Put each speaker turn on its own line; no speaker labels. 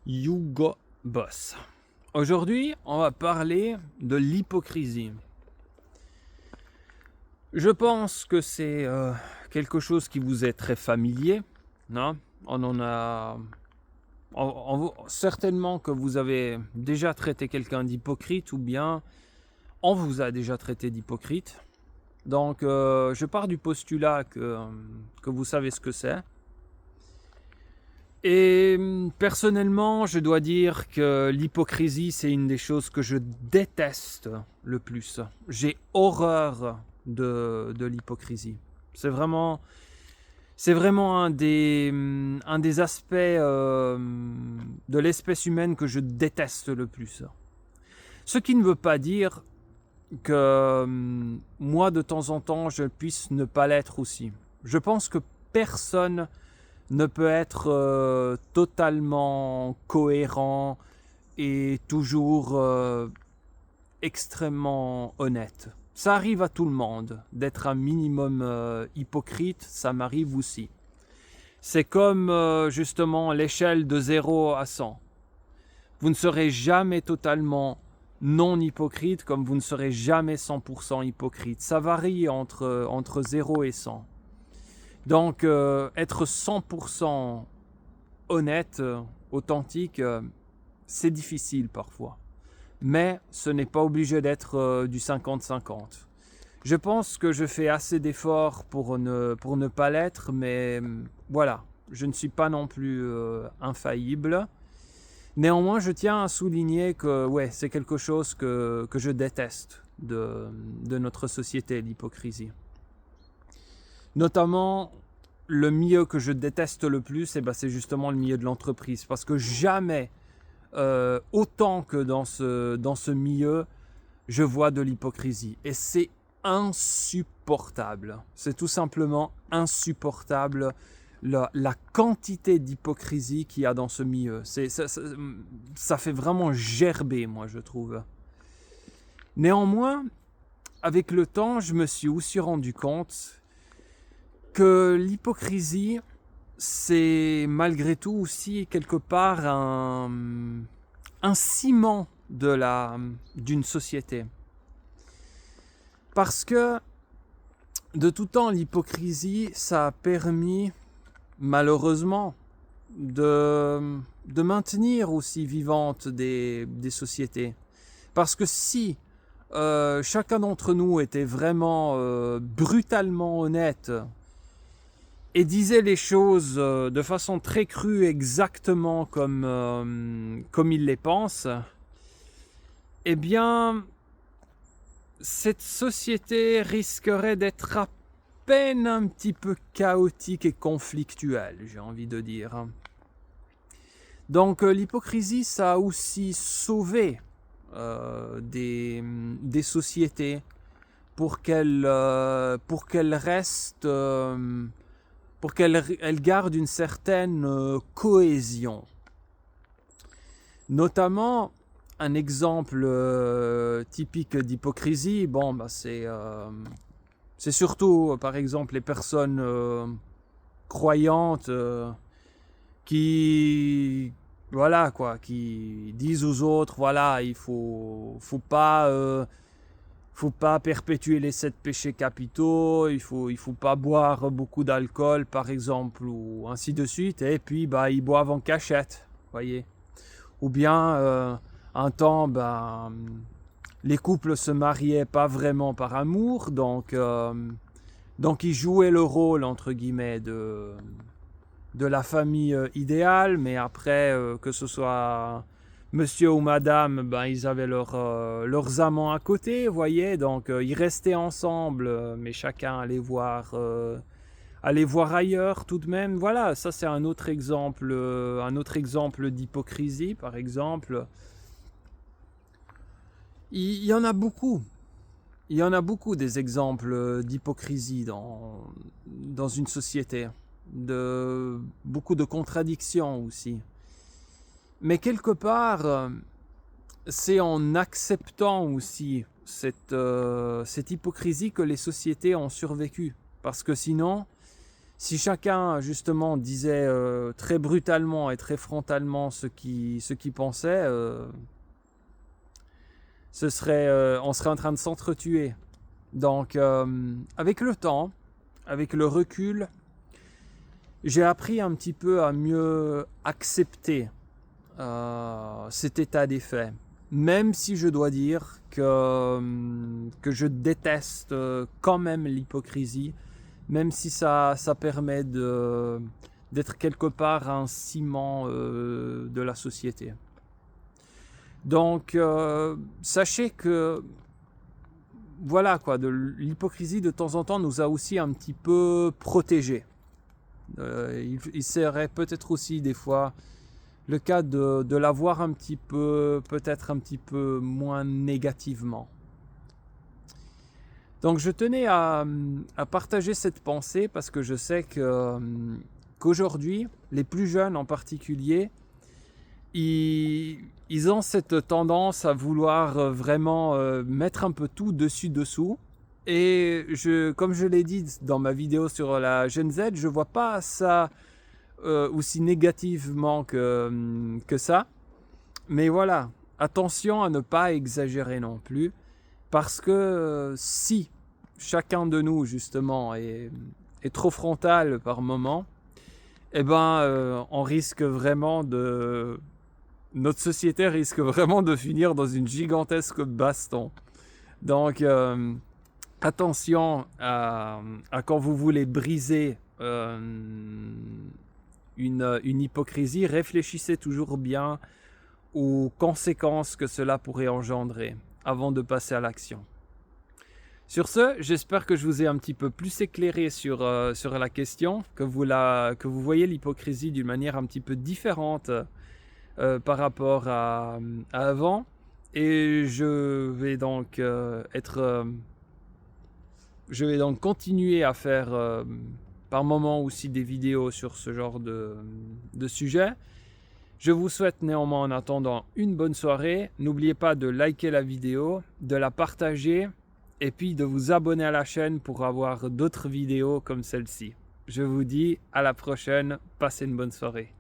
Hugo Boss. Aujourd'hui, on va parler de l'hypocrisie. Je pense que c'est quelque chose qui vous est très familier, non? On en a certainement que vous avez déjà traité quelqu'un d'hypocrite ou bien on vous a déjà traité d'hypocrite. Donc, je pars du postulat que vous savez ce que c'est. Et personnellement, je dois dire que l'hypocrisie, c'est une des choses que je déteste le plus. J'ai horreur de l'hypocrisie. C'est vraiment un des aspects de l'espèce humaine que je déteste le plus. Ce qui ne veut pas dire que moi, de temps en temps, je puisse ne pas l'être aussi. Je pense que personne ne peut être totalement cohérent et toujours extrêmement honnête. Ça arrive à tout le monde d'être un minimum hypocrite, ça m'arrive aussi. C'est comme justement l'échelle de 0 à 100. Vous ne serez jamais totalement non hypocrite comme vous ne serez jamais 100% hypocrite. Ça varie entre 0 et 100. Donc, être 100% honnête, authentique, c'est difficile parfois. Mais ce n'est pas obligé d'être du 50-50. Je pense que je fais assez d'efforts pour ne pas l'être, mais voilà, je ne suis pas non plus infaillible. Néanmoins, je tiens à souligner que ouais, c'est quelque chose que je déteste de notre société, l'hypocrisie. Notamment, le milieu que je déteste le plus, c'est justement le milieu de l'entreprise. Parce que jamais, autant que dans ce milieu, je vois de l'hypocrisie. Et c'est insupportable. C'est tout simplement insupportable la quantité d'hypocrisie qu'il y a dans ce milieu. Ça fait vraiment gerber, moi, je trouve. Néanmoins, avec le temps, je me suis aussi rendu compte que l'hypocrisie, c'est malgré tout aussi quelque part un ciment d'une société. Parce que de tout temps, l'hypocrisie, ça a permis, malheureusement, de maintenir aussi vivantes des sociétés. Parce que si chacun d'entre nous était vraiment brutalement honnête et disait les choses de façon très crue, exactement comme il les pense, eh bien, cette société risquerait d'être à peine un petit peu chaotique et conflictuelle, j'ai envie de dire. Donc l'hypocrisie, ça a aussi sauvé des sociétés pour qu'elles restent... pour qu'elle garde une certaine cohésion. Notamment, un exemple typique d'hypocrisie, c'est surtout, par exemple, les personnes croyantes qui disent aux autres, voilà, il faut pas perpétuer les 7 péchés capitaux, il faut pas boire beaucoup d'alcool, par exemple, ou ainsi de suite. Et puis, ils boivent en cachette, voyez. Ou bien, un temps, les couples se mariaient pas vraiment par amour, donc ils jouaient le rôle, entre guillemets, de la famille idéale, mais après, que ce soit monsieur ou madame, ils avaient leurs amants à côté, vous voyez, donc ils restaient ensemble, mais chacun allait voir ailleurs tout de même. Voilà, ça c'est un autre exemple d'hypocrisie, par exemple. Il y en a beaucoup. Il y en a beaucoup des exemples d'hypocrisie dans une société, beaucoup de contradictions aussi. Mais quelque part, c'est en acceptant aussi cette hypocrisie que les sociétés ont survécu. Parce que sinon, Si chacun justement disait très brutalement et très frontalement ce qu'il pensait, on serait en train de s'entretuer. Donc avec le temps, avec le recul, j'ai appris un petit peu à mieux accepter cet état des faits. Même si je dois dire que je déteste quand même l'hypocrisie, même si ça permet d'être quelque part un ciment de la société. Donc sachez que voilà quoi, l'hypocrisie de temps en temps nous a aussi un petit peu protégés. Il serait peut-être aussi des fois le cas de la voir un petit peu, peut-être un petit peu moins négativement. Donc je tenais à partager cette pensée parce que je sais qu'aujourd'hui, les plus jeunes en particulier, ils ont cette tendance à vouloir vraiment mettre un peu tout dessus-dessous. Et comme je l'ai dit dans ma vidéo sur la Gen Z, je ne vois pas ça aussi négativement que ça. Mais voilà, attention à ne pas exagérer non plus. Parce que si chacun de nous, justement, est trop frontal par moment, eh ben, on risque vraiment notre société risque vraiment de finir dans une gigantesque baston. Donc, attention à quand vous voulez briser une hypocrisie, réfléchissez toujours bien aux conséquences que cela pourrait engendrer avant de passer à l'action. Sur ce, j'espère que je vous ai un petit peu plus éclairé sur la question, que vous voyez l'hypocrisie d'une manière un petit peu différente par rapport à avant. Et je vais donc continuer à faire par moment aussi des vidéos sur ce genre de sujet. Je vous souhaite néanmoins en attendant une bonne soirée. N'oubliez pas de liker la vidéo, de la partager et puis de vous abonner à la chaîne pour avoir d'autres vidéos comme celle-ci. Je vous dis à la prochaine, passez une bonne soirée.